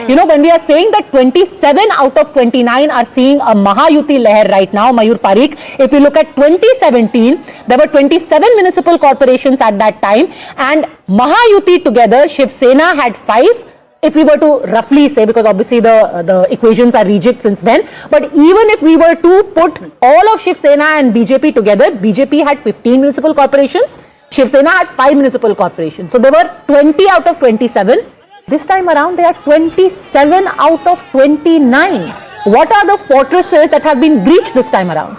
You know, when we are saying that 27 out of 29 are seeing a Mahayuti Leher right now, Mayur Parikh, if you look at 2017, there were 27 municipal corporations at that time, and Mahayuti together, Shiv Sena had 5. If we were to roughly say, because obviously the equations are rejigged since then, but even if we were to put all of Shiv Sena and BJP together, BJP had 15 municipal corporations, Shiv Sena had 5 municipal corporations. So there were 20 out of 27. This time around, there are 27 out of 29. What are the fortresses that have been breached this time around?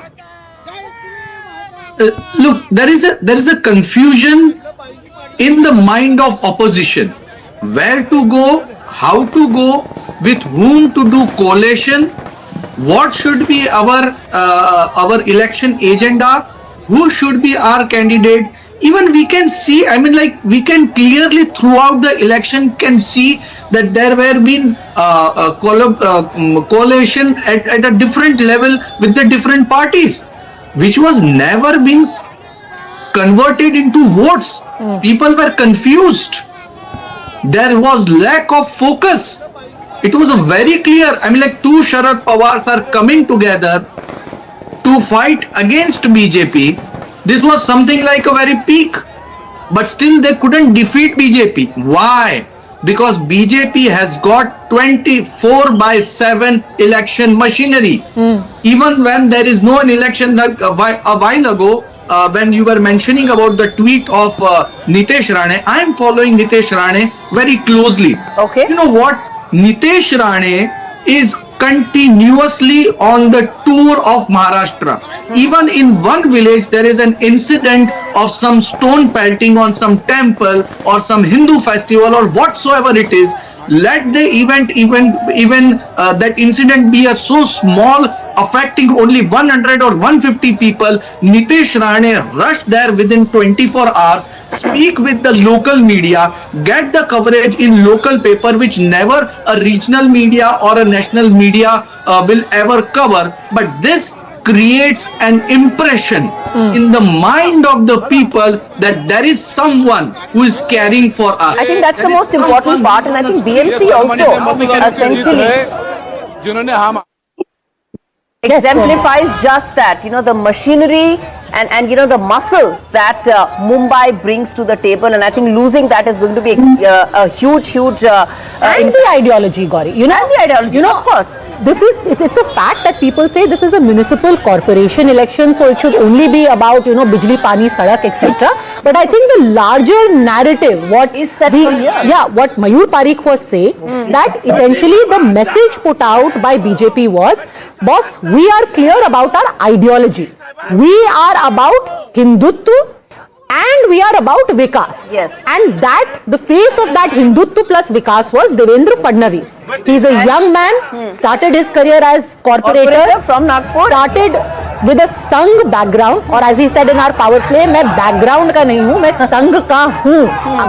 Look, there is a confusion in the mind of opposition. Where to go, how to go, with whom to do coalition, what should be our election agenda, who should be our candidate. Even we can see, I mean, like, we can clearly throughout the election can see that there were been coalition at a different level with the different parties, which was never been converted into votes. People were confused. There was lack of focus. It was a very clear, I mean, like, two Sharad Pawars are coming together to fight against BJP. This was something like a very peak, but still they couldn't defeat BJP. Why? Because BJP has got 24/7 election machinery. Even when there is no election, like a while ago, when you were mentioning about the tweet of Nitesh Rane, I am following Nitesh Rane very closely. Okay. You know what? Nitesh Rane is continuously on the tour of Maharashtra. Even in one village, there is an incident of some stone pelting on some temple or some Hindu festival or whatsoever it is. Let the event even that incident be a so small, affecting only 100 or 150 people. Nitesh Rane rushed there within 24 hours, speak with the local media, get the coverage in local paper, which never a regional media or a national media will ever cover. But this creates an impression in the mind of the people that there is someone who is caring for us. I think that's the most important part, and I think BMC also essentially exemplifies just that, you know, the machinery and you know, the muscle that Mumbai brings to the table, and I think losing that is going to be a huge And the ideology, Gauri. You know, and the ideology, of course. It's a fact that people say this is a municipal corporation election, so it should only be about, you know, bijli, pani, sadak, etc. But I think the larger narrative, what is set for years. what Mayur Parikh was saying, that essentially the message put out by BJP was, boss, we are clear about our ideology. We are about Hindutva and we are about Vikas. Yes. And that, the face of that Hindutva plus Vikas was Devendra Fadnavis. He's a young man, started his career as corporator from Nagpur. Started with a Sangh background, or as he said in our power play, मैं background का नहीं हूँ, मैं संघ का हूँ,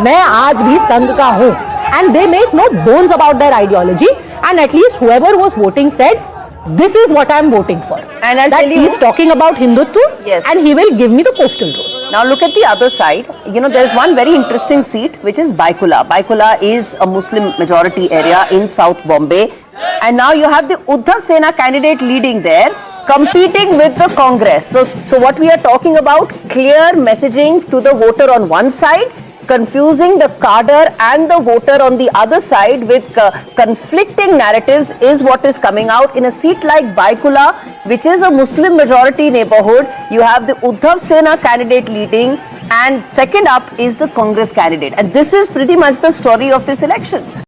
मैं आज भी संघ का हूँ. And they make no bones about their ideology, and at least whoever was voting said, this is what I am voting for. And I'll that tell you, he's talking about Hindutva, yes, and he will give me the postal road. Now look at the other side. You know, there's one very interesting seat, which is Baikula. Baikula is a Muslim majority area in South Bombay. And now you have the Uddhav Sena candidate leading there, competing with the Congress. So what we are talking about, clear messaging to the voter on one side, confusing the cadre and the voter on the other side with conflicting narratives is what is coming out. In a seat like Baikula, which is a Muslim majority neighborhood, you have the Uddhav Sena candidate leading, and second up is the Congress candidate. And this is pretty much the story of this election.